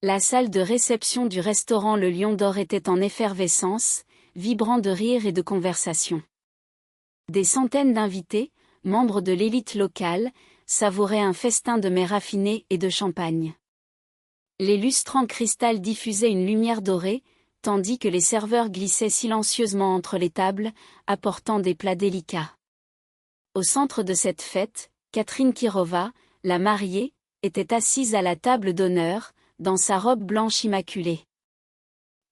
La salle de réception du restaurant Le Lion d'Or était en effervescence, vibrant de rires et de conversations. Des centaines d'invités, membres de l'élite locale, savouraient un festin de mets raffinés et de champagne. Les lustres en cristal diffusaient une lumière dorée, tandis que les serveurs glissaient silencieusement entre les tables, apportant des plats délicats. Au centre de cette fête, Catherine Kirova, la mariée, était assise à la table d'honneur, dans sa robe blanche immaculée.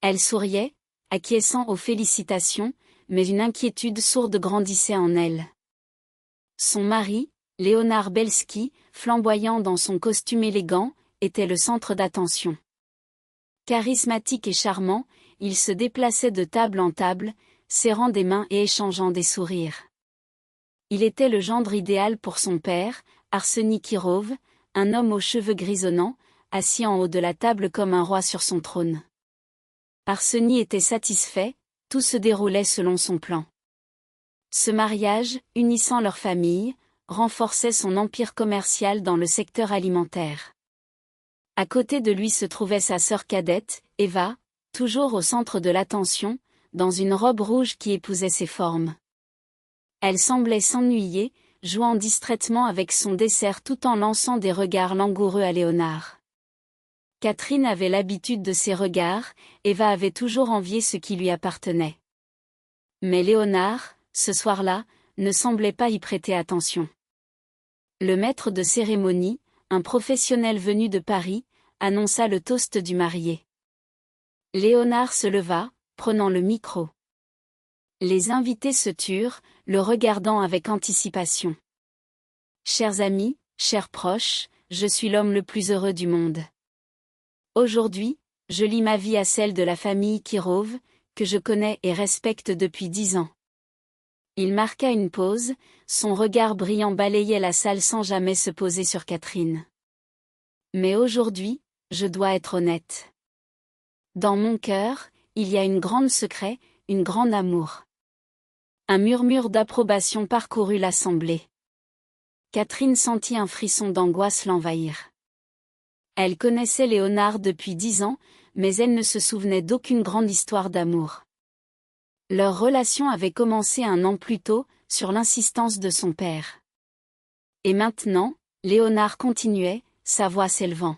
Elle souriait, acquiesçant aux félicitations, mais une inquiétude sourde grandissait en elle. Son mari, Léonard Belski, flamboyant dans son costume élégant, était le centre d'attention. Charismatique et charmant, il se déplaçait de table en table, serrant des mains et échangeant des sourires. Il était le gendre idéal pour son père, Arseny Kirov, un homme aux cheveux grisonnants, assis en haut de la table comme un roi sur son trône. Arseny était satisfait, tout se déroulait selon son plan. Ce mariage, unissant leurs familles, renforçait son empire commercial dans le secteur alimentaire. À côté de lui se trouvait sa sœur cadette, Eva, toujours au centre de l'attention, dans une robe rouge qui épousait ses formes. Elle semblait s'ennuyer, jouant distraitement avec son dessert tout en lançant des regards langoureux à Léonard. Catherine avait l'habitude de ces regards, Eva avait toujours envié ce qui lui appartenait. Mais Léonard, ce soir-là, ne semblait pas y prêter attention. Le maître de cérémonie, un professionnel venu de Paris, annonça le toast du marié. Léonard se leva, prenant le micro. Les invités se turent, le regardant avec anticipation. « Chers amis, chers proches, je suis l'homme le plus heureux du monde. Aujourd'hui, je lie ma vie à celle de la famille Kirov, que je connais et respecte depuis 10 ans. » Il marqua une pause, son regard brillant balayait la salle sans jamais se poser sur Catherine. « Mais aujourd'hui, je dois être honnête. Dans mon cœur, il y a une grande secret, une grande amour. » Un murmure d'approbation parcourut l'assemblée. Catherine sentit un frisson d'angoisse l'envahir. Elle connaissait Léonard depuis 10 ans, mais elle ne se souvenait d'aucune grande histoire d'amour. Leur relation avait commencé 1 an plus tôt, sur l'insistance de son père. Et maintenant, Léonard continuait, sa voix s'élevant.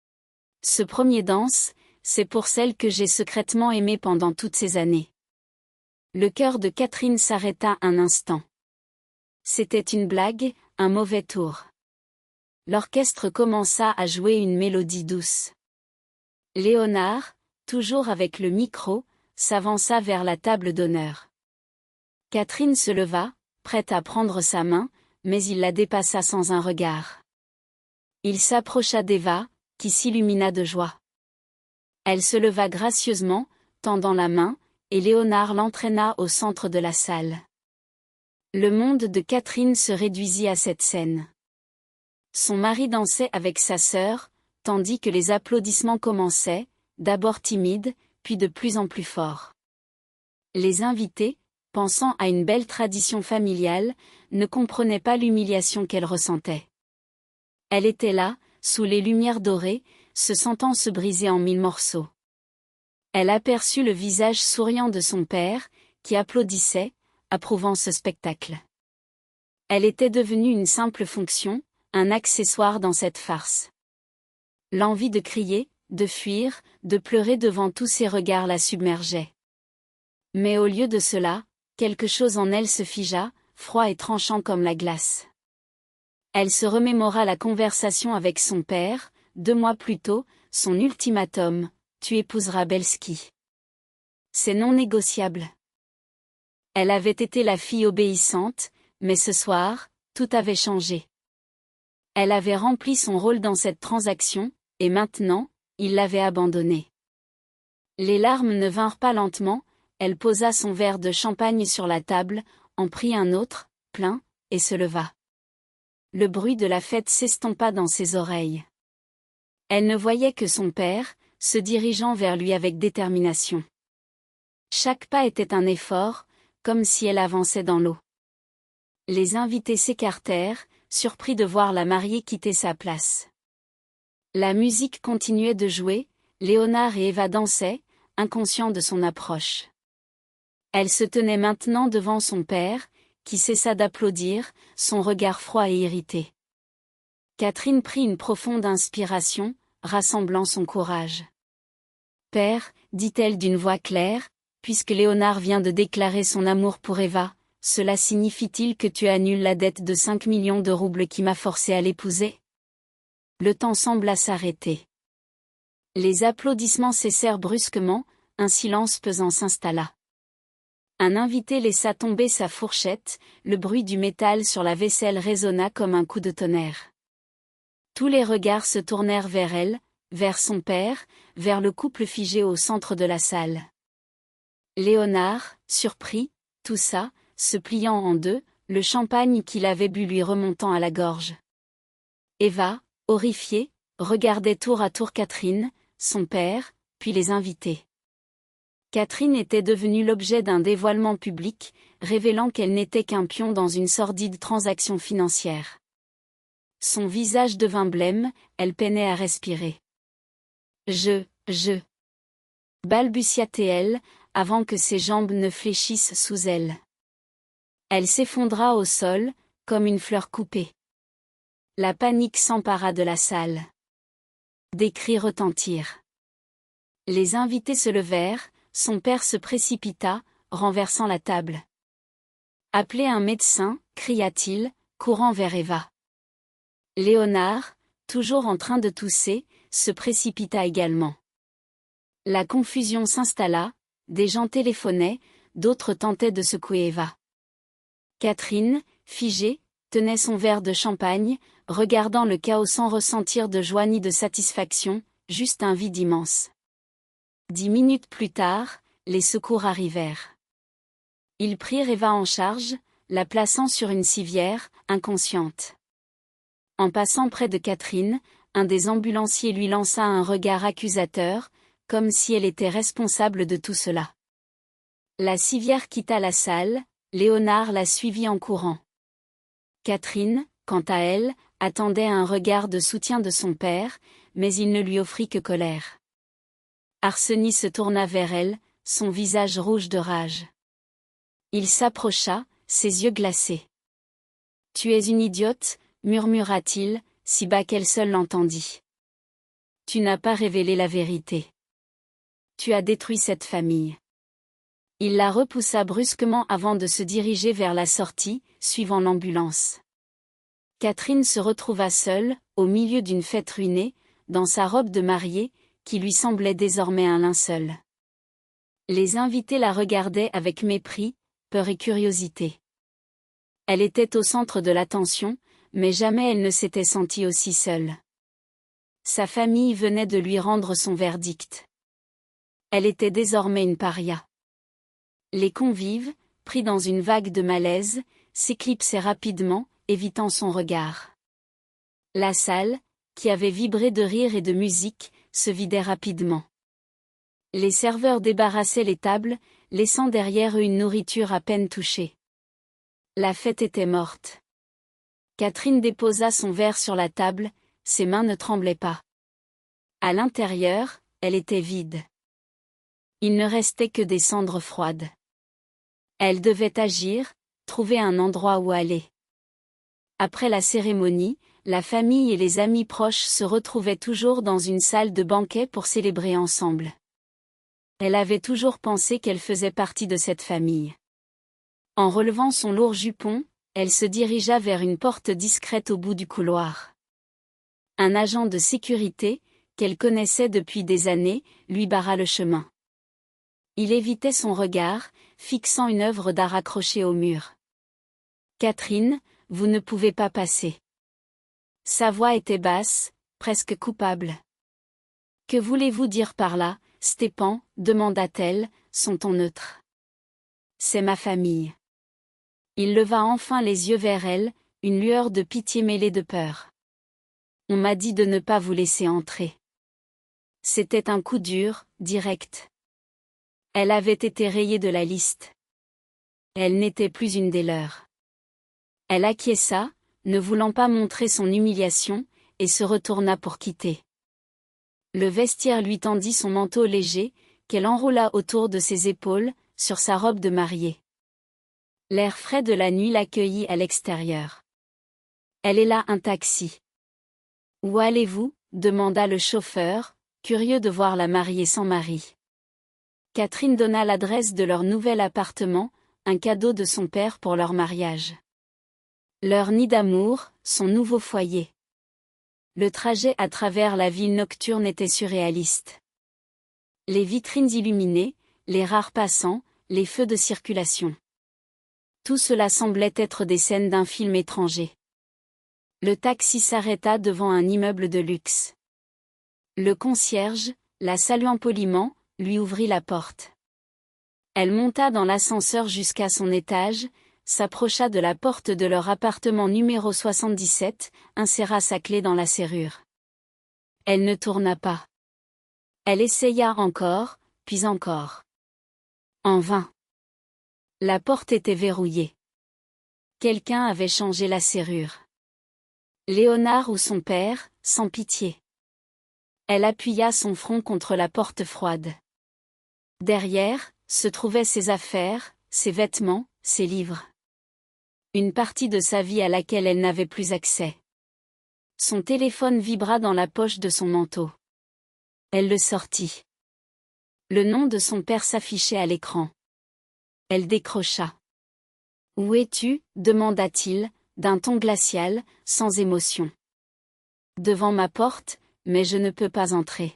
« Ce premier danse, c'est pour celle que j'ai secrètement aimée pendant toutes ces années. » Le cœur de Catherine s'arrêta un instant. C'était une blague, un mauvais tour. L'orchestre commença à jouer une mélodie douce. Léonard, toujours avec le micro, s'avança vers la table d'honneur. Catherine se leva, prête à prendre sa main, mais il la dépassa sans un regard. Il s'approcha d'Eva, qui s'illumina de joie. Elle se leva gracieusement, tendant la main, et Léonard l'entraîna au centre de la salle. Le monde de Catherine se réduisit à cette scène. Son mari dansait avec sa sœur, tandis que les applaudissements commençaient, d'abord timides, puis de plus en plus forts. Les invités, pensant à une belle tradition familiale, ne comprenaient pas l'humiliation qu'elle ressentait. Elle était là, sous les lumières dorées, se sentant se briser en 1000 morceaux. Elle aperçut le visage souriant de son père, qui applaudissait, approuvant ce spectacle. Elle était devenue une simple fonction, un accessoire dans cette farce. L'envie de crier, de fuir, de pleurer devant tous ces regards la submergeait. Mais au lieu de cela, quelque chose en elle se figea, froid et tranchant comme la glace. Elle se remémora la conversation avec son père, 2 mois plus tôt, son ultimatum, « Tu épouseras Belski. C'est non négociable. » Elle avait été la fille obéissante, mais ce soir, tout avait changé. Elle avait rempli son rôle dans cette transaction, et maintenant, il l'avait abandonnée. Les larmes ne vinrent pas lentement, elle posa son verre de champagne sur la table, en prit un autre, plein, et se leva. Le bruit de la fête s'estompa dans ses oreilles. Elle ne voyait que son père, se dirigeant vers lui avec détermination. Chaque pas était un effort, comme si elle avançait dans l'eau. Les invités s'écartèrent, surpris de voir la mariée quitter sa place. La musique continuait de jouer, Léonard et Eva dansaient, inconscients de son approche. Elle se tenait maintenant devant son père, qui cessa d'applaudir, son regard froid et irrité. Catherine prit une profonde inspiration, rassemblant son courage. « Père, dit-elle d'une voix claire, puisque Léonard vient de déclarer son amour pour Eva, cela signifie-t-il que tu annules la dette de 5 millions de roubles qui m'a forcé à l'épouser ?» Le temps sembla s'arrêter. Les applaudissements cessèrent brusquement, un silence pesant s'installa. Un invité laissa tomber sa fourchette, le bruit du métal sur la vaisselle résonna comme un coup de tonnerre. Tous les regards se tournèrent vers elle, vers son père, vers le couple figé au centre de la salle. Léonard, surpris, toussa, se pliant en deux, le champagne qu'il avait bu lui remontant à la gorge. Eva, horrifiée, regardait tour à tour Catherine, son père, puis les invités. Catherine était devenue l'objet d'un dévoilement public, révélant qu'elle n'était qu'un pion dans une sordide transaction financière. Son visage devint blême, elle peinait à respirer. Je balbutia-t-elle, avant que ses jambes ne fléchissent sous elle. Elle s'effondra au sol, comme une fleur coupée. La panique s'empara de la salle. Des cris retentirent. Les invités se levèrent, son père se précipita, renversant la table. « Appelez un médecin » cria-t-il, courant vers Eva. Léonard, toujours en train de tousser, se précipita également. La confusion s'installa, des gens téléphonaient, d'autres tentaient de secouer Eva. Catherine, figée, tenait son verre de champagne, regardant le chaos sans ressentir de joie ni de satisfaction, juste un vide immense. 10 minutes plus tard, les secours arrivèrent. Ils prirent Eva en charge, la plaçant sur une civière, inconsciente. En passant près de Catherine, un des ambulanciers lui lança un regard accusateur, comme si elle était responsable de tout cela. La civière quitta la salle, Léonard la suivit en courant. Catherine, quant à elle, attendait un regard de soutien de son père, mais il ne lui offrit que colère. Arseny se tourna vers elle, son visage rouge de rage. Il s'approcha, ses yeux glacés. « Tu es une idiote » murmura-t-il, si bas qu'elle seule l'entendit. « Tu n'as pas révélé la vérité. Tu as détruit cette famille. » Il la repoussa brusquement avant de se diriger vers la sortie, suivant l'ambulance. Catherine se retrouva seule, au milieu d'une fête ruinée, dans sa robe de mariée, qui lui semblait désormais un linceul. Les invités la regardaient avec mépris, peur et curiosité. Elle était au centre de l'attention, mais jamais elle ne s'était sentie aussi seule. Sa famille venait de lui rendre son verdict. Elle était désormais une paria. Les convives, pris dans une vague de malaise, s'éclipsaient rapidement, évitant son regard. La salle, qui avait vibré de rire et de musique, se vidait rapidement. Les serveurs débarrassaient les tables, laissant derrière eux une nourriture à peine touchée. La fête était morte. Catherine déposa son verre sur la table, ses mains ne tremblaient pas. À l'intérieur, elle était vide. Il ne restait que des cendres froides. Elle devait agir, trouver un endroit où aller. Après la cérémonie, la famille et les amis proches se retrouvaient toujours dans une salle de banquet pour célébrer ensemble. Elle avait toujours pensé qu'elle faisait partie de cette famille. En relevant son lourd jupon, elle se dirigea vers une porte discrète au bout du couloir. Un agent de sécurité, qu'elle connaissait depuis des années, lui barra le chemin. Il évitait son regard, fixant une œuvre d'art accrochée au mur. « Catherine, vous ne pouvez pas passer. » Sa voix était basse, presque coupable. « Que voulez-vous dire par là, Stépan » demanda-t-elle, son ton neutre. « C'est ma famille. » Il leva enfin les yeux vers elle, une lueur de pitié mêlée de peur. « On m'a dit de ne pas vous laisser entrer. » C'était un coup dur, direct. Elle avait été rayée de la liste. Elle n'était plus une des leurs. Elle acquiesça, ne voulant pas montrer son humiliation, et se retourna pour quitter. Le vestiaire lui tendit son manteau léger, qu'elle enroula autour de ses épaules, sur sa robe de mariée. L'air frais de la nuit l'accueillit à l'extérieur. « Elle est là, un taxi. »« Où allez-vous » demanda le chauffeur, curieux de voir la mariée sans mari. Catherine donna l'adresse de leur nouvel appartement, un cadeau de son père pour leur mariage. Leur nid d'amour, son nouveau foyer. Le trajet à travers la ville nocturne était surréaliste. Les vitrines illuminées, les rares passants, les feux de circulation. Tout cela semblait être des scènes d'un film étranger. Le taxi s'arrêta devant un immeuble de luxe. Le concierge, la saluant poliment, lui ouvrit la porte. Elle monta dans l'ascenseur jusqu'à son étage, s'approcha de la porte de leur appartement numéro 77, inséra sa clé dans la serrure. Elle ne tourna pas. Elle essaya encore, puis encore. En vain. La porte était verrouillée. Quelqu'un avait changé la serrure. Léonard ou son père, sans pitié. Elle appuya son front contre la porte froide. Derrière, se trouvaient ses affaires, ses vêtements, ses livres. Une partie de sa vie à laquelle elle n'avait plus accès. Son téléphone vibra dans la poche de son manteau. Elle le sortit. Le nom de son père s'affichait à l'écran. Elle décrocha. « Où es-tu » demanda-t-il, d'un ton glacial, sans émotion. « Devant ma porte, mais je ne peux pas entrer.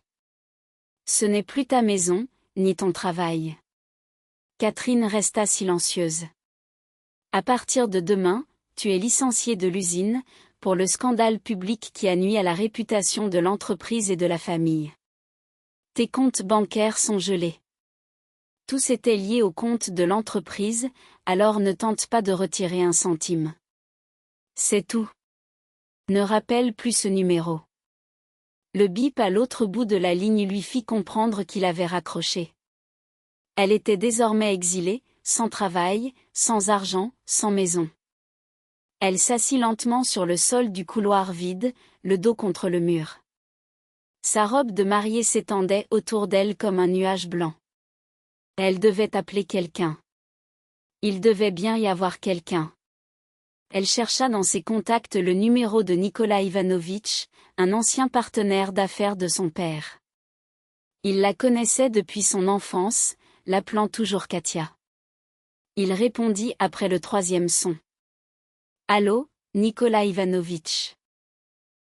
Ce n'est plus ta maison, ni ton travail. » Catherine resta silencieuse. « À partir de demain, tu es licenciée de l'usine, pour le scandale public qui a nui à la réputation de l'entreprise et de la famille. Tes comptes bancaires sont gelés. Tous étaient liés au compte de l'entreprise, alors ne tente pas de retirer un centime. C'est tout. Ne rappelle plus ce numéro. » Le bip à l'autre bout de la ligne lui fit comprendre qu'il avait raccroché. Elle était désormais exilée, sans travail, sans argent, sans maison. Elle s'assit lentement sur le sol du couloir vide, le dos contre le mur. Sa robe de mariée s'étendait autour d'elle comme un nuage blanc. Elle devait appeler quelqu'un. Il devait bien y avoir quelqu'un. Elle chercha dans ses contacts le numéro de Nicolas Ivanovitch, un ancien partenaire d'affaires de son père. Il la connaissait depuis son enfance, l'appelant toujours Katia. Il répondit après le troisième son. « Allô, Nicolas Ivanovitch.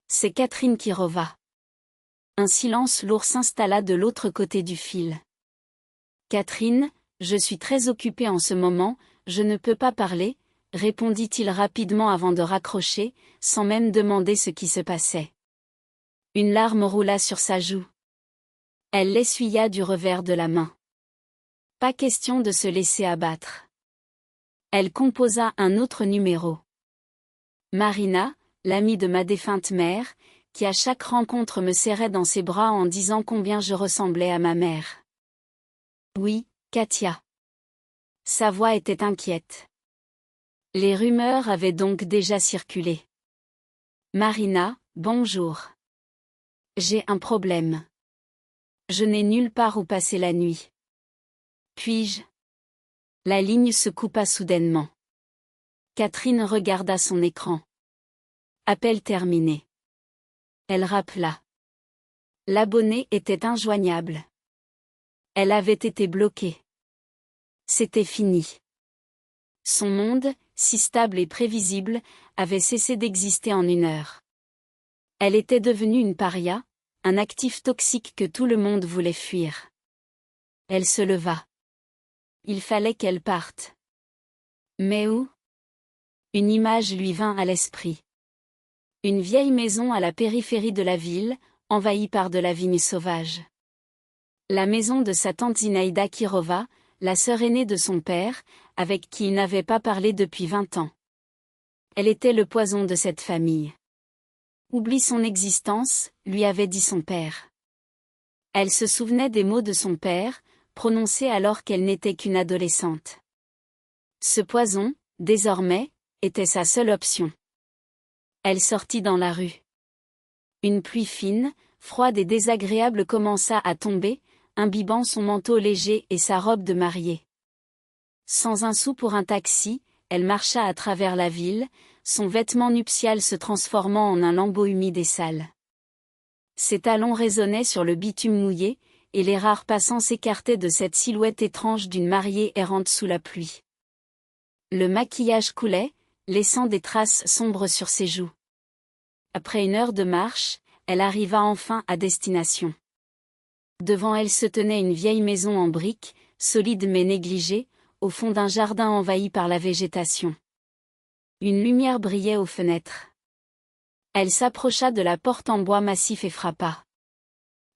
C'est Catherine Kirova. » Un silence lourd s'installa de l'autre côté du fil. « Catherine, je suis très occupé en ce moment, je ne peux pas parler, » répondit-il rapidement avant de raccrocher, sans même demander ce qui se passait. Une larme roula sur sa joue. Elle l'essuya du revers de la main. Pas question de se laisser abattre. Elle composa un autre numéro. Marina, l'amie de ma défunte mère, qui à chaque rencontre me serrait dans ses bras en disant combien je ressemblais à ma mère. Oui, Katia. Sa voix était inquiète. Les rumeurs avaient donc déjà circulé. Marina, bonjour. J'ai un problème. Je n'ai nulle part où passer la nuit. Puis-je ? La ligne se coupa soudainement. Catherine regarda son écran. Appel terminé. Elle rappela. L'abonné était injoignable. Elle avait été bloquée. C'était fini. Son monde, si stable et prévisible, avait cessé d'exister en une heure. Elle était devenue une paria, un actif toxique que tout le monde voulait fuir. Elle se leva. Il fallait qu'elle parte. Mais où ? Une image lui vint à l'esprit. Une vieille maison à la périphérie de la ville, envahie par de la vigne sauvage. La maison de sa tante Zinaïda Kirova, la sœur aînée de son père, avec qui il n'avait pas parlé depuis 20 ans. Elle était le poison de cette famille. Oublie son existence, lui avait dit son père. Elle se souvenait des mots de son père, prononcés alors qu'elle n'était qu'une adolescente. Ce poison, désormais, était sa seule option. Elle sortit dans la rue. Une pluie fine, froide et désagréable, commença à tomber, imbibant son manteau léger et sa robe de mariée. Sans un sou pour un taxi, elle marcha à travers la ville, son vêtement nuptial se transformant en un lambeau humide et sale. Ses talons résonnaient sur le bitume mouillé, et les rares passants s'écartaient de cette silhouette étrange d'une mariée errante sous la pluie. Le maquillage coulait, laissant des traces sombres sur ses joues. Après 1 heure de marche, elle arriva enfin à destination. Devant elle se tenait une vieille maison en briques, solide mais négligée, au fond d'un jardin envahi par la végétation. Une lumière brillait aux fenêtres. Elle s'approcha de la porte en bois massif et frappa.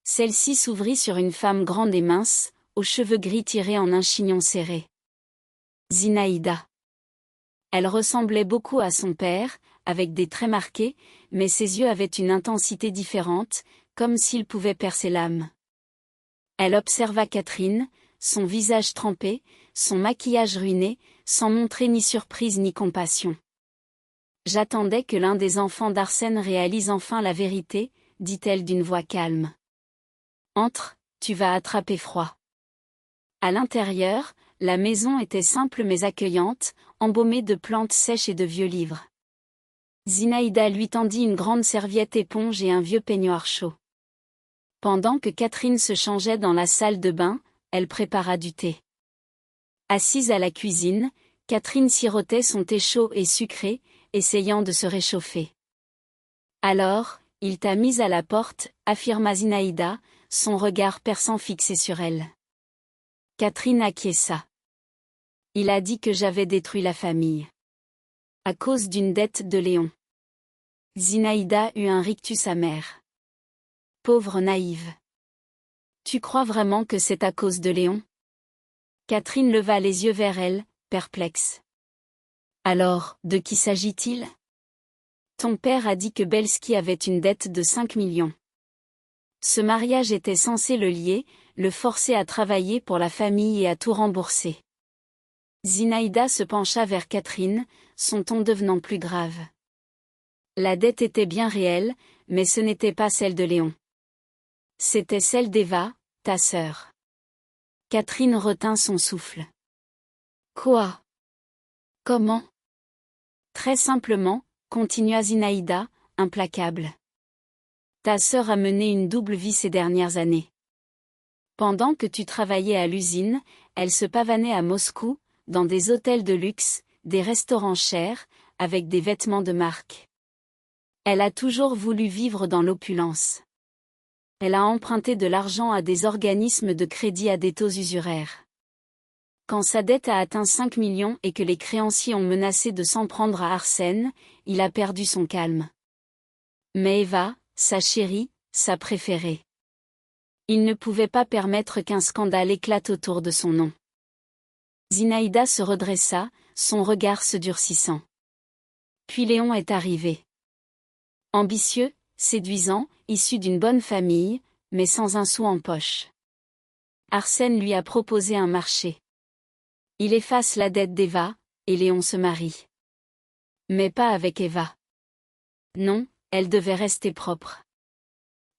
Celle-ci s'ouvrit sur une femme grande et mince, aux cheveux gris tirés en un chignon serré. Zinaïda. Elle ressemblait beaucoup à son père, avec des traits marqués, mais ses yeux avaient une intensité différente, comme s'ils pouvaient percer l'âme. Elle observa Catherine, son visage trempé, son maquillage ruiné, sans montrer ni surprise ni compassion. « J'attendais que l'un des enfants d'Arsène réalise enfin la vérité, dit-elle d'une voix calme. Entre, tu vas attraper froid. » À l'intérieur, la maison était simple mais accueillante, embaumée de plantes sèches et de vieux livres. Zinaïda lui tendit une grande serviette éponge et un vieux peignoir chaud. Pendant que Catherine se changeait dans la salle de bain, elle prépara du thé. Assise à la cuisine, Catherine sirotait son thé chaud et sucré, essayant de se réchauffer. « Alors, il t'a mise à la porte, » affirma Zinaïda, son regard perçant fixé sur elle. Catherine acquiesça. « Il a dit que j'avais détruit la famille. À cause d'une dette de Léon. » Zinaïda eut un rictus amer. Pauvre naïve. Tu crois vraiment que c'est à cause de Léon? Catherine leva les yeux vers elle, perplexe. Alors, de qui s'agit-il? Ton père a dit que Belski avait une dette de 5 millions. Ce mariage était censé le lier, le forcer à travailler pour la famille et à tout rembourser. Zinaïda se pencha vers Catherine, son ton devenant plus grave. La dette était bien réelle, mais ce n'était pas celle de Léon. C'était celle d'Eva, ta sœur. Catherine retint son souffle. Quoi? Comment? Très simplement, continua Zinaïda, implacable. Ta sœur a mené une double vie ces dernières années. Pendant que tu travaillais à l'usine, elle se pavanait à Moscou, dans des hôtels de luxe, des restaurants chers, avec des vêtements de marque. Elle a toujours voulu vivre dans l'opulence. Elle a emprunté de l'argent à des organismes de crédit à des taux usuraires. Quand sa dette a atteint 5 millions et que les créanciers ont menacé de s'en prendre à Arsène, il a perdu son calme. Mais Eva, sa chérie, sa préférée. Il ne pouvait pas permettre qu'un scandale éclate autour de son nom. Zinaïda se redressa, son regard se durcissant. Puis Léon est arrivé. Ambitieux, séduisant, issu d'une bonne famille, mais sans un sou en poche. Arsène lui a proposé un marché. Il efface la dette d'Eva, et Léon se marie. Mais pas avec Eva. Non, elle devait rester propre.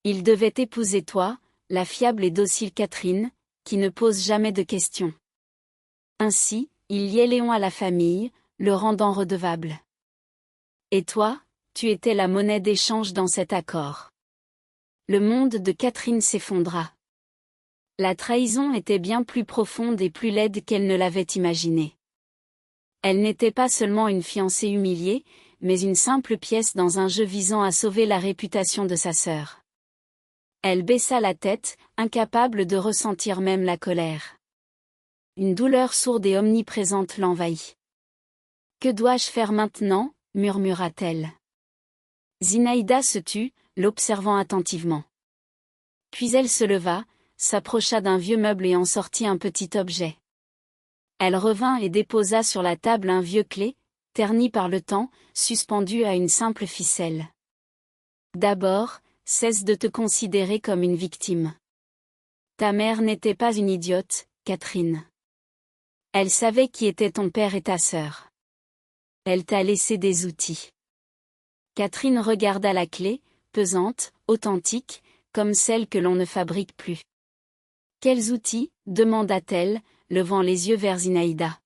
Il devait épouser toi, la fiable et docile Catherine, qui ne pose jamais de questions. Ainsi, il liait Léon à la famille, le rendant redevable. Et toi, tu étais la monnaie d'échange dans cet accord. Le monde de Catherine s'effondra. La trahison était bien plus profonde et plus laide qu'elle ne l'avait imaginé. Elle n'était pas seulement une fiancée humiliée, mais une simple pièce dans un jeu visant à sauver la réputation de sa sœur. Elle baissa la tête, incapable de ressentir même la colère. Une douleur sourde et omniprésente l'envahit. « Que dois-je faire maintenant ?» murmura-t-elle. Zinaïda se tut, l'observant attentivement. Puis elle se leva, s'approcha d'un vieux meuble et en sortit un petit objet. Elle revint et déposa sur la table un vieux clé, terni par le temps, suspendu à une simple ficelle. D'abord, cesse de te considérer comme une victime. Ta mère n'était pas une idiote, Catherine. Elle savait qui étaient ton père et ta sœur. Elle t'a laissé des outils. Catherine regarda la clé, pesante, authentique, comme celles que l'on ne fabrique plus. Quels outils, demanda-t-elle, levant les yeux vers Zinaïda.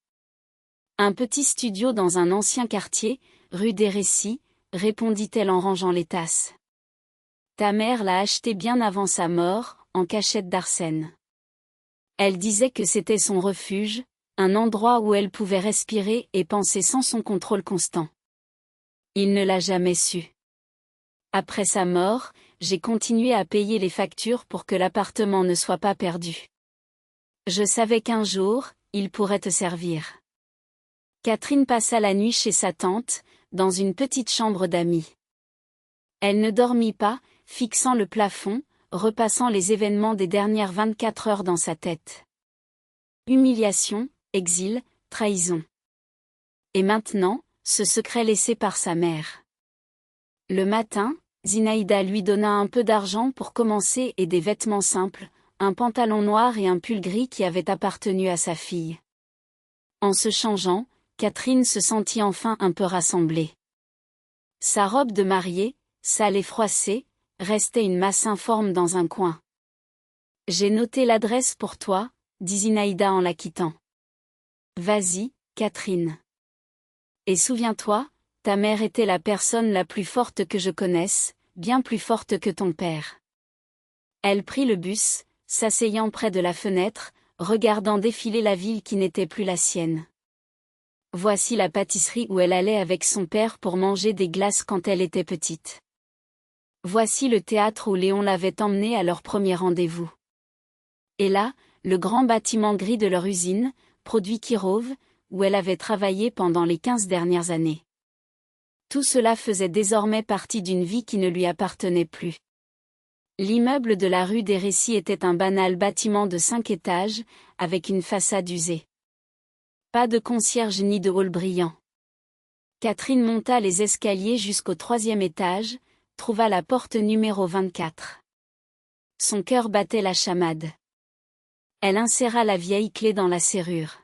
Un petit studio dans un ancien quartier, rue des Récits, répondit-elle en rangeant les tasses. Ta mère l'a acheté bien avant sa mort, en cachette d'Arsène. Elle disait que c'était son refuge, un endroit où elle pouvait respirer et penser sans son contrôle constant. Il ne l'a jamais su. Après sa mort, j'ai continué à payer les factures pour que l'appartement ne soit pas perdu. Je savais qu'un jour, il pourrait te servir. Catherine passa la nuit chez sa tante, dans une petite chambre d'amis. Elle ne dormit pas, fixant le plafond, repassant les événements des dernières 24 heures dans sa tête. Humiliation, exil, trahison. Et maintenant, ce secret laissé par sa mère. Le matin, Zinaïda lui donna un peu d'argent pour commencer et des vêtements simples, un pantalon noir et un pull gris qui avaient appartenu à sa fille. En se changeant, Catherine se sentit enfin un peu rassemblée. Sa robe de mariée, sale et froissée, restait une masse informe dans un coin. J'ai noté l'adresse pour toi, dit Zinaïda en la quittant. Vas-y, Catherine. Et souviens-toi, ta mère était la personne la plus forte que je connaisse, bien plus forte que ton père. Elle prit le bus, s'asseyant près de la fenêtre, regardant défiler la ville qui n'était plus la sienne. Voici la pâtisserie où elle allait avec son père pour manger des glaces quand elle était petite. Voici le théâtre où Léon l'avait emmenée à leur premier rendez-vous. Et là, le grand bâtiment gris de leur usine, produit Kirov, où elle avait travaillé pendant les 15 dernières années. Tout cela faisait désormais partie d'une vie qui ne lui appartenait plus. L'immeuble de la rue des Récits était un banal bâtiment de 5 étages, avec une façade usée. Pas de concierge ni de hall brillant. Catherine monta les escaliers jusqu'au 3e étage, trouva la porte numéro 24. Son cœur battait la chamade. Elle inséra la vieille clé dans la serrure.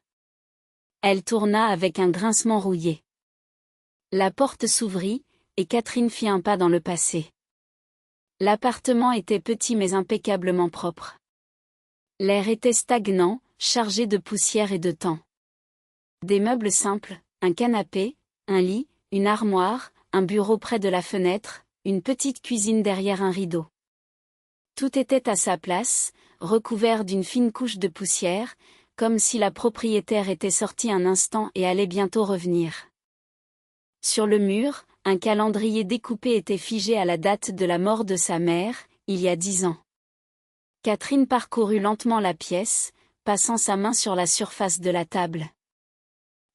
Elle tourna avec un grincement rouillé. La porte s'ouvrit, et Catherine fit un pas dans le passé. L'appartement était petit mais impeccablement propre. L'air était stagnant, chargé de poussière et de temps. Des meubles simples, un canapé, un lit, une armoire, un bureau près de la fenêtre, une petite cuisine derrière un rideau. Tout était à sa place, recouvert d'une fine couche de poussière, comme si la propriétaire était sortie un instant et allait bientôt revenir. Sur le mur, un calendrier découpé était figé à la date de la mort de sa mère, il y a 10 ans. Catherine parcourut lentement la pièce, passant sa main sur la surface de la table.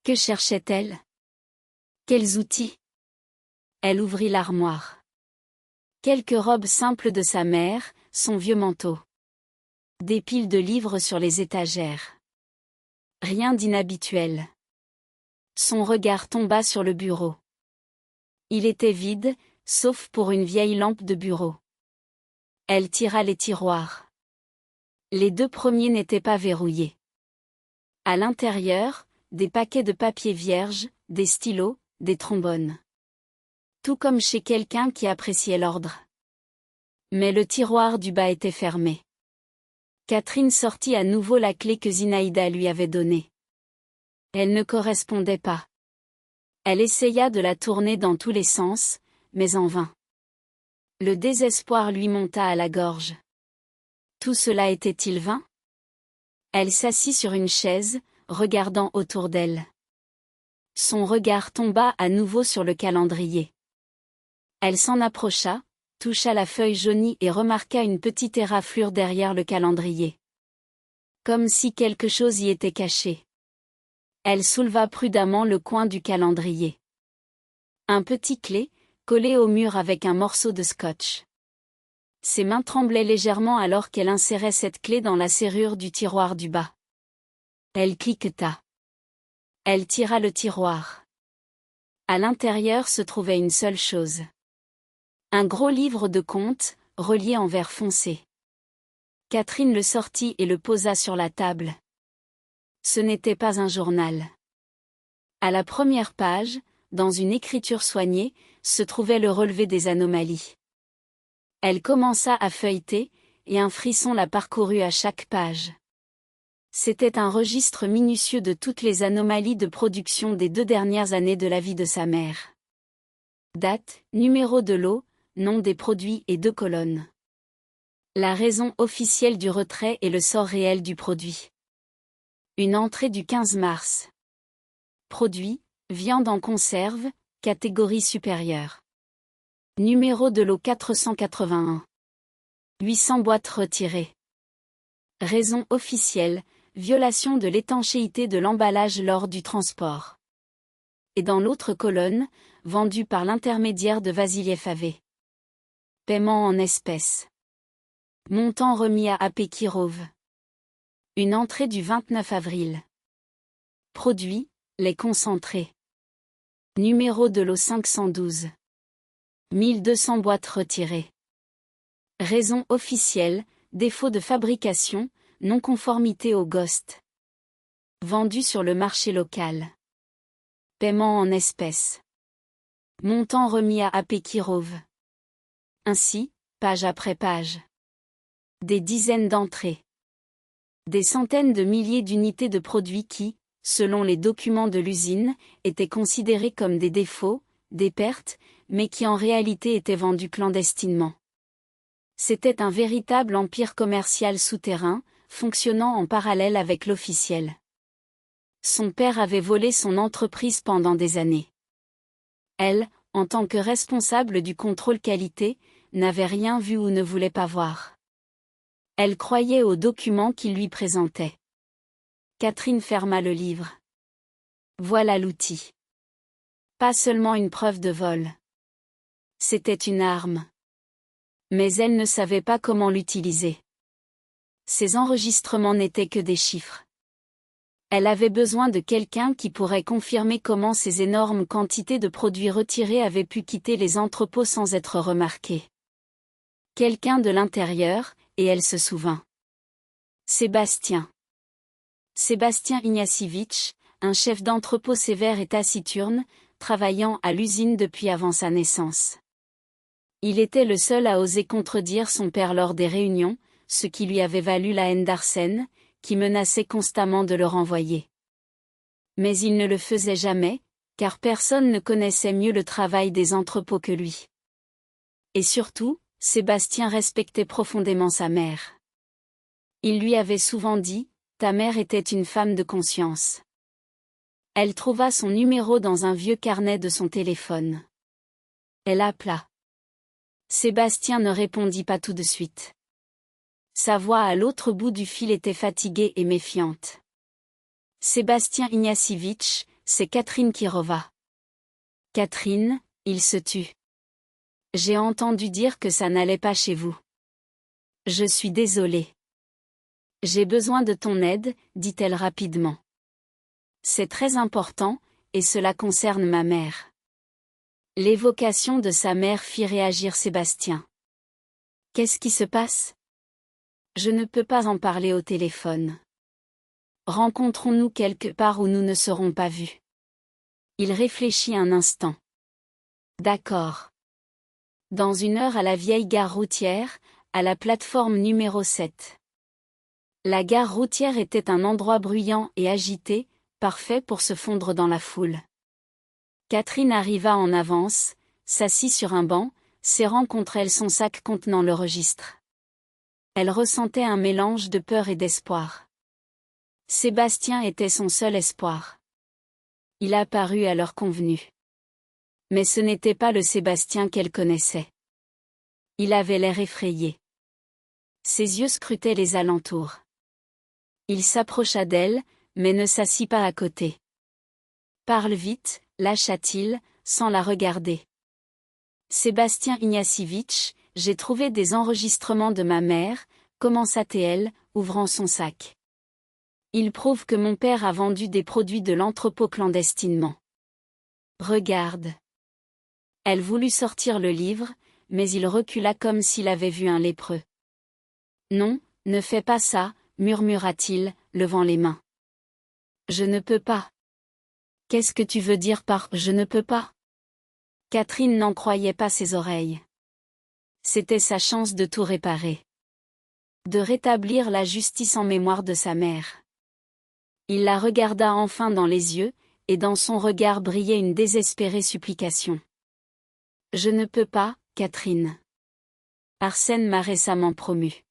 Que cherchait-elle? Quels outils? Elle ouvrit l'armoire. Quelques robes simples de sa mère, son vieux manteau. Des piles de livres sur les étagères. Rien d'inhabituel. Son regard tomba sur le bureau. Il était vide, sauf pour une vieille lampe de bureau. Elle tira les tiroirs. Les 2 premiers n'étaient pas verrouillés. À l'intérieur, des paquets de papier vierge, des stylos, des trombones. Tout comme chez quelqu'un qui appréciait l'ordre. Mais le tiroir du bas était fermé. Catherine sortit à nouveau la clé que Zinaïda lui avait donnée. Elle ne correspondait pas. Elle essaya de la tourner dans tous les sens, mais en vain. Le désespoir lui monta à la gorge. Tout cela était-il vain? Elle s'assit sur une chaise, regardant autour d'elle. Son regard tomba à nouveau sur le calendrier. Elle s'en approcha, toucha la feuille jaunie et remarqua une petite éraflure derrière le calendrier. Comme si quelque chose y était caché. Elle souleva prudemment le coin du calendrier. Un petit clé, collé au mur avec un morceau de scotch. Ses mains tremblaient légèrement alors qu'elle insérait cette clé dans la serrure du tiroir du bas. Elle cliqueta. Elle tira le tiroir. À l'intérieur se trouvait une seule chose. Un gros livre de contes, relié en vert foncé. Catherine le sortit et le posa sur la table. Ce n'était pas un journal. À la première page, dans une écriture soignée, se trouvait le relevé des anomalies. Elle commença à feuilleter, et un frisson la parcourut à chaque page. C'était un registre minutieux de toutes les anomalies de production des 2 dernières années de la vie de sa mère. Date, numéro de lot, nom des produits et 2 colonnes. La raison officielle du retrait et le sort réel du produit. Une entrée du 15 mars. Produit, viande en conserve, catégorie supérieure. Numéro de lot 481. 800 boîtes retirées. Raison officielle, violation de l'étanchéité de l'emballage lors du transport. Et dans l'autre colonne, vendu par l'intermédiaire de Vasiliev AV. Paiement en espèces. Montant remis à AP Kirov. Une entrée du 29 avril. Produit, lait concentré. Numéro de lot 512. 1200 boîtes retirées. Raison officielle, défaut de fabrication, non-conformité au GOST. Vendu sur le marché local. Paiement en espèces. Montant remis à AP Kirov. Ainsi, page après page. Des dizaines d'entrées. Des centaines de milliers d'unités de produits qui, selon les documents de l'usine, étaient considérés comme des défauts, des pertes, mais qui en réalité étaient vendus clandestinement. C'était un véritable empire commercial souterrain, fonctionnant en parallèle avec l'officiel. Son père avait volé son entreprise pendant des années. Elle, en tant que responsable du contrôle qualité, n'avait rien vu ou ne voulait pas voir. Elle croyait aux documents qu'il lui présentait. Catherine ferma le livre. Voilà l'outil. Pas seulement une preuve de vol. C'était une arme. Mais elle ne savait pas comment l'utiliser. Ces enregistrements n'étaient que des chiffres. Elle avait besoin de quelqu'un qui pourrait confirmer comment ces énormes quantités de produits retirés avaient pu quitter les entrepôts sans être remarqués. Quelqu'un de l'intérieur, et elle se souvint. Sébastien. Sébastien Ignacievitch, un chef d'entrepôt sévère et taciturne, travaillant à l'usine depuis avant sa naissance. Il était le seul à oser contredire son père lors des réunions, ce qui lui avait valu la haine d'Arsène, qui menaçait constamment de le renvoyer. Mais il ne le faisait jamais, car personne ne connaissait mieux le travail des entrepôts que lui. Et surtout, Sébastien respectait profondément sa mère. Il lui avait souvent dit, « Ta mère était une femme de conscience. » Elle trouva son numéro dans un vieux carnet de son téléphone. Elle appela. Sébastien ne répondit pas tout de suite. Sa voix à l'autre bout du fil était fatiguée et méfiante. Sébastien Ignacievitch, c'est Catherine Kirova. Catherine, il se tut. J'ai entendu dire que ça n'allait pas chez vous. Je suis désolée. J'ai besoin de ton aide, dit-elle rapidement. C'est très important, et cela concerne ma mère. L'évocation de sa mère fit réagir Sébastien. Qu'est-ce qui se passe ? Je ne peux pas en parler au téléphone. Rencontrons-nous quelque part où nous ne serons pas vus. Il réfléchit un instant. D'accord. Dans 1 heure à la vieille gare routière, à la plateforme numéro 7. La gare routière était un endroit bruyant et agité, parfait pour se fondre dans la foule. Catherine arriva en avance, s'assit sur un banc, serrant contre elle son sac contenant le registre. Elle ressentait un mélange de peur et d'espoir. Sébastien était son seul espoir. Il apparut à l'heure convenue. Mais ce n'était pas le Sébastien qu'elle connaissait. Il avait l'air effrayé. Ses yeux scrutaient les alentours. Il s'approcha d'elle, mais ne s'assit pas à côté. Parle vite, lâcha-t-il, sans la regarder. Sébastien Ignacievitch, j'ai trouvé des enregistrements de ma mère, commença-t-elle, ouvrant son sac. Ils prouvent que mon père a vendu des produits de l'entrepôt clandestinement. Regarde. Elle voulut sortir le livre, mais il recula comme s'il avait vu un lépreux. Non, ne fais pas ça, murmura-t-il, levant les mains. Je ne peux pas. Qu'est-ce que tu veux dire par « je ne peux pas » ? Catherine n'en croyait pas ses oreilles. C'était sa chance de tout réparer. De rétablir la justice en mémoire de sa mère. Il la regarda enfin dans les yeux, et dans son regard brillait une désespérée supplication. « Je ne peux pas, Catherine. Arsène m'a récemment promue. »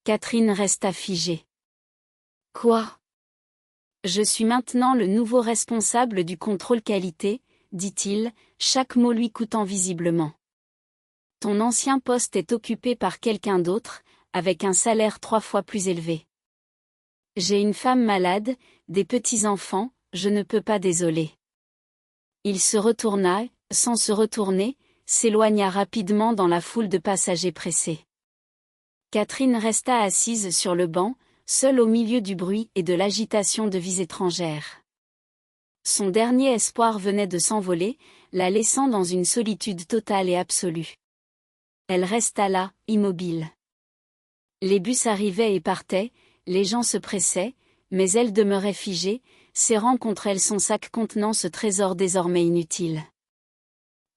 Catherine resta figée. « Quoi ? Je suis maintenant le nouveau responsable du contrôle qualité, dit-il, chaque mot lui coûtant visiblement. Ton ancien poste est occupé par quelqu'un d'autre, avec un salaire 3 fois plus élevé. J'ai une femme malade, des petits-enfants, je ne peux pas désoler. » Il se retourna, sans se retourner, s'éloigna rapidement dans la foule de passagers pressés. Catherine resta assise sur le banc, seule au milieu du bruit et de l'agitation de vies étrangères. Son dernier espoir venait de s'envoler, la laissant dans une solitude totale et absolue. Elle resta là, immobile. Les bus arrivaient et partaient, les gens se pressaient, mais elle demeurait figée, serrant contre elle son sac contenant ce trésor désormais inutile.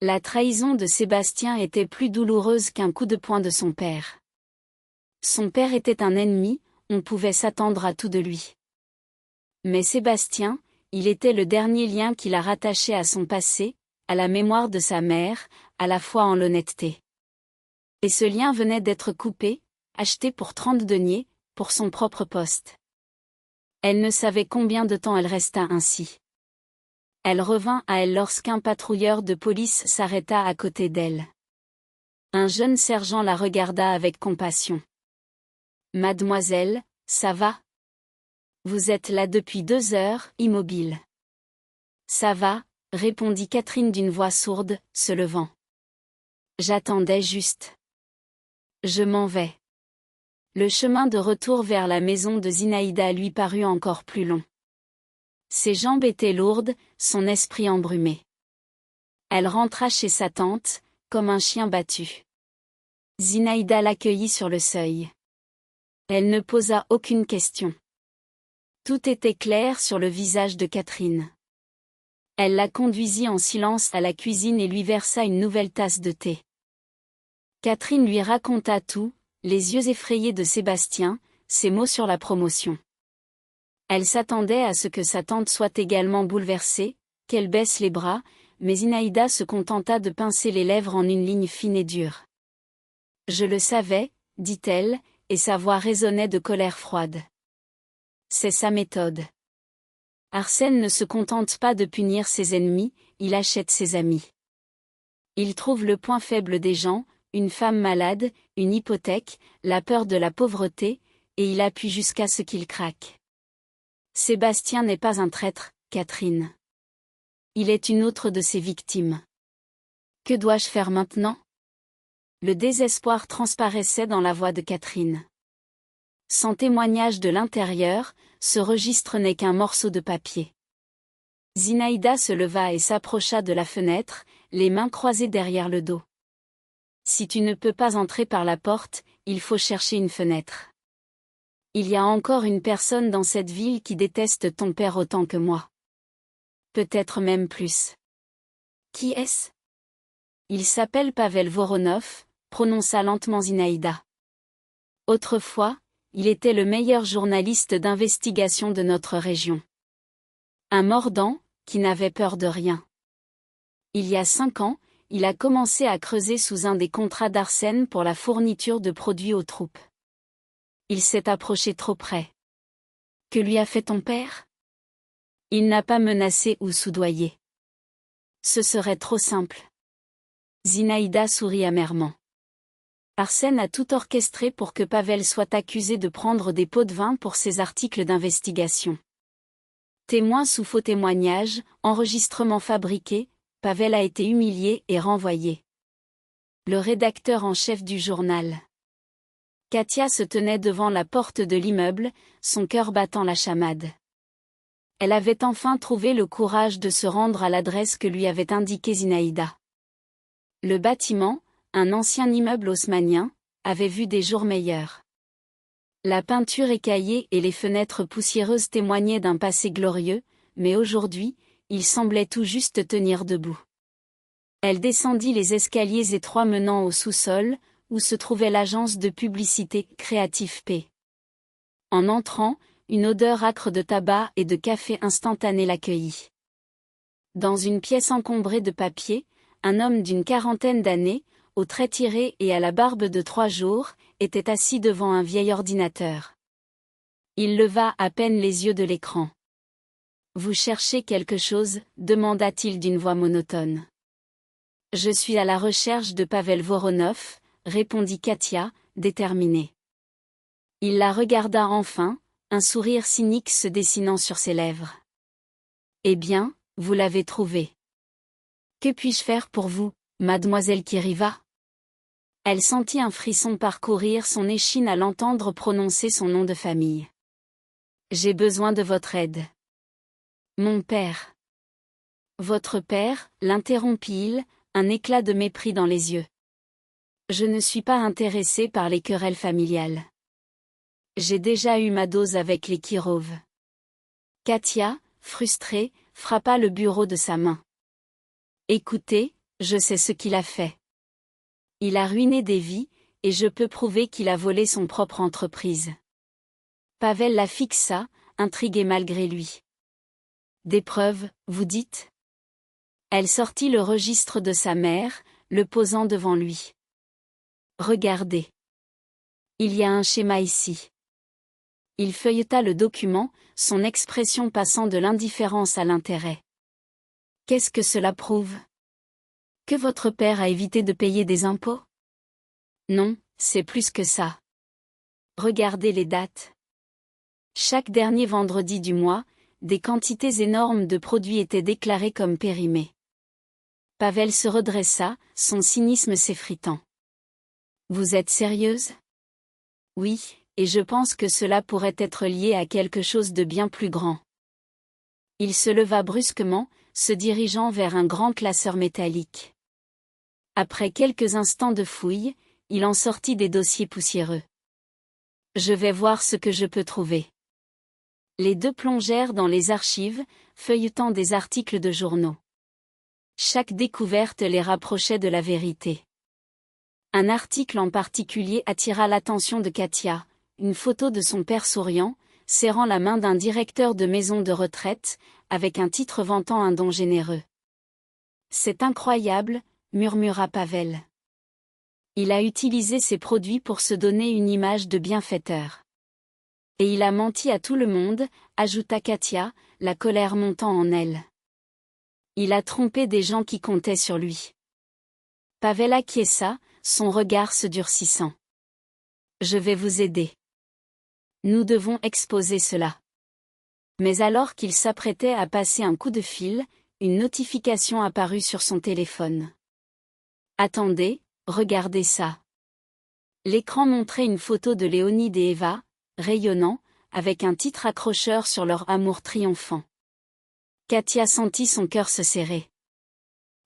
La trahison de Sébastien était plus douloureuse qu'un coup de poing de son père. Son père était un ennemi, on pouvait s'attendre à tout de lui. Mais Sébastien, il était le dernier lien qui la rattachait à son passé, à la mémoire de sa mère, à la foi en l'honnêteté. Et ce lien venait d'être coupé, acheté pour 30 deniers, pour son propre poste. Elle ne savait combien de temps elle resta ainsi. Elle revint à elle lorsqu'un patrouilleur de police s'arrêta à côté d'elle. Un jeune sergent la regarda avec compassion. « Mademoiselle, ça va ? Vous êtes là depuis 2 heures, immobile. »« Ça va, » répondit Catherine d'une voix sourde, se levant. « J'attendais juste. Je m'en vais. » Le chemin de retour vers la maison de Zinaïda lui parut encore plus long. Ses jambes étaient lourdes, son esprit embrumé. Elle rentra chez sa tante, comme un chien battu. Zinaïda l'accueillit sur le seuil. Elle ne posa aucune question. Tout était clair sur le visage de Catherine. Elle la conduisit en silence à la cuisine et lui versa une nouvelle tasse de thé. Catherine lui raconta tout, les yeux effrayés de Sébastien, ses mots sur la promotion. Elle s'attendait à ce que sa tante soit également bouleversée, qu'elle baisse les bras, mais Zinaïda se contenta de pincer les lèvres en une ligne fine et dure. « Je le savais, » dit-elle, et sa voix résonnait de colère froide. C'est sa méthode. Arsène ne se contente pas de punir ses ennemis, il achète ses amis. Il trouve le point faible des gens, une femme malade, une hypothèque, la peur de la pauvreté, et il appuie jusqu'à ce qu'il craque. Sébastien n'est pas un traître, Catherine. Il est une autre de ses victimes. Que dois-je faire maintenant ? Le désespoir transparaissait dans la voix de Catherine. Sans témoignage de l'intérieur, ce registre n'est qu'un morceau de papier. Zinaïda se leva et s'approcha de la fenêtre, les mains croisées derrière le dos. Si tu ne peux pas entrer par la porte, il faut chercher une fenêtre. Il y a encore une personne dans cette ville qui déteste ton père autant que moi. Peut-être même plus. Qui est-ce ? Il s'appelle Pavel Voronov, prononça lentement Zinaïda. Autrefois, il était le meilleur journaliste d'investigation de notre région. Un mordant, qui n'avait peur de rien. Il y a 5 ans, il a commencé à creuser sous un des contrats d'Arsène pour la fourniture de produits aux troupes. Il s'est approché trop près. Que lui a fait ton père ? Il n'a pas menacé ou soudoyé. Ce serait trop simple. Zinaïda sourit amèrement. Arsène a tout orchestré pour que Pavel soit accusé de prendre des pots de vin pour ses articles d'investigation. Témoin sous faux témoignage, enregistrement fabriqué, Pavel a été humilié et renvoyé. Le rédacteur en chef du journal. Katia se tenait devant la porte de l'immeuble, son cœur battant la chamade. Elle avait enfin trouvé le courage de se rendre à l'adresse que lui avait indiquée Zinaïda. Le bâtiment, un ancien immeuble haussmannien, avait vu des jours meilleurs. La peinture écaillée et les fenêtres poussiéreuses témoignaient d'un passé glorieux, mais aujourd'hui, il semblait tout juste tenir debout. Elle descendit les escaliers étroits menant au sous-sol, où se trouvait l'agence de publicité Creative P. En entrant, une odeur âcre de tabac et de café instantané l'accueillit. Dans une pièce encombrée de papier, un homme d'une quarantaine d'années, aux traits tirés et à la barbe de 3 jours, était assis devant un vieil ordinateur. Il leva à peine les yeux de l'écran. « Vous cherchez quelque chose ?» demanda-t-il d'une voix monotone. « Je suis à la recherche de Pavel Voronov », répondit Katia, déterminée. Il la regarda enfin, un sourire cynique se dessinant sur ses lèvres. « Eh bien, vous l'avez trouvé. Que puis-je faire pour vous, mademoiselle Kiriva ?» Elle sentit un frisson parcourir son échine à l'entendre prononcer son nom de famille. « J'ai besoin de votre aide. »« Mon père. »« Votre père ?» l'interrompit-il, un éclat de mépris dans les yeux. « Je ne suis pas intéressé par les querelles familiales. J'ai déjà eu ma dose avec les Kirov. » Katia, frustrée, frappa le bureau de sa main. « Écoutez, je sais ce qu'il a fait. Il a ruiné des vies, et je peux prouver qu'il a volé son propre entreprise. » Pavel la fixa, intrigué malgré lui. « Des preuves, vous dites ?» Elle sortit le registre de sa mère, le posant devant lui. « Regardez. Il y a un schéma ici. » Il feuilleta le document, son expression passant de l'indifférence à l'intérêt. « Qu'est-ce que cela prouve ? Que votre père a évité de payer des impôts ? Non, c'est plus que ça. Regardez les dates. Chaque dernier vendredi du mois, des quantités énormes de produits étaient déclarés comme périmés. » Pavel se redressa, son cynisme s'effritant. « Vous êtes sérieuse ? » ?»« Oui, et je pense que cela pourrait être lié à quelque chose de bien plus grand. » Il se leva brusquement, se dirigeant vers un grand classeur métallique. Après quelques instants de fouille, il en sortit des dossiers poussiéreux. « Je vais voir ce que je peux trouver. » Les deux plongèrent dans les archives, feuilletant des articles de journaux. Chaque découverte les rapprochait de la vérité. Un article en particulier attira l'attention de Katia, une photo de son père souriant, serrant la main d'un directeur de maison de retraite, avec un titre vantant un don généreux. « C'est incroyable », murmura Pavel. Il a utilisé ces produits pour se donner une image de bienfaiteur. Et il a menti à tout le monde, ajouta Katia, la colère montant en elle. Il a trompé des gens qui comptaient sur lui. Pavel acquiesça, son regard se durcissant. Je vais vous aider. Nous devons exposer cela. Mais alors qu'il s'apprêtait à passer un coup de fil, une notification apparut sur son téléphone. Attendez, regardez ça. L'écran montrait une photo de Léonide et Eva, rayonnant, avec un titre accrocheur sur leur amour triomphant. Katia sentit son cœur se serrer.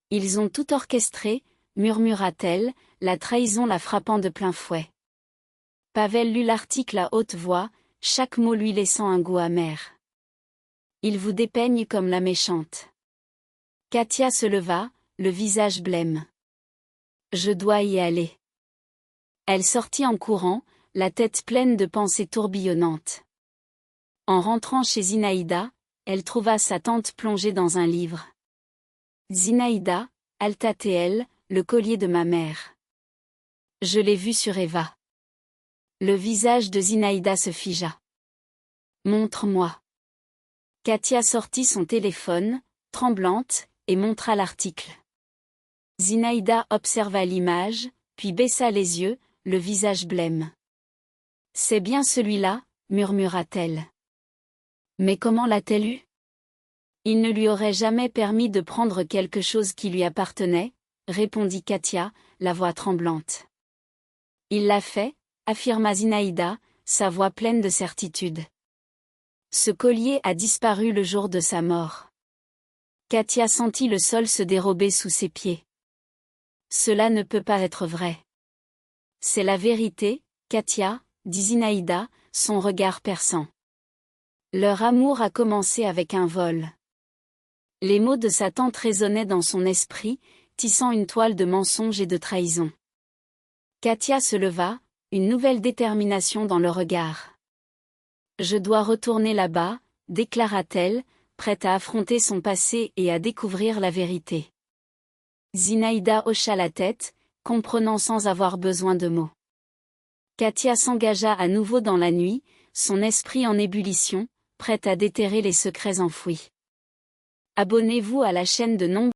Ils ont tout orchestré, murmura-t-elle, la trahison la frappant de plein fouet. Pavel lut l'article à haute voix, chaque mot lui laissant un goût amer. Ils vous dépeignent comme la méchante. Katia se leva, le visage blême. Je dois y aller. Elle sortit en courant, la tête pleine de pensées tourbillonnantes. En rentrant chez Zinaïda, elle trouva sa tante plongée dans un livre. Zinaïda, Alta-TL, le collier de ma mère. Je l'ai vu sur Eva. Le visage de Zinaïda se figea. Montre-moi. Katia sortit son téléphone, tremblante, et montra l'article. Zinaïda observa l'image, puis baissa les yeux, le visage blême. C'est bien celui-là, murmura-t-elle. Mais comment l'a-t-elle eu ? Il ne lui aurait jamais permis de prendre quelque chose qui lui appartenait, répondit Katia, la voix tremblante. Il l'a fait, affirma Zinaïda, sa voix pleine de certitude. Ce collier a disparu le jour de sa mort. Katia sentit le sol se dérober sous ses pieds. Cela ne peut pas être vrai. C'est la vérité, Katia, dit Zinaïda, son regard perçant. Leur amour a commencé avec un vol. Les mots de sa tante résonnaient dans son esprit, tissant une toile de mensonges et de trahison. Katia se leva, une nouvelle détermination dans le regard. « Je dois retourner là-bas », déclara-t-elle, prête à affronter son passé et à découvrir la vérité. Zinaïda hocha la tête, comprenant sans avoir besoin de mots. Katia s'engagea à nouveau dans la nuit, son esprit en ébullition, prête à déterrer les secrets enfouis. Abonnez-vous à la chaîne de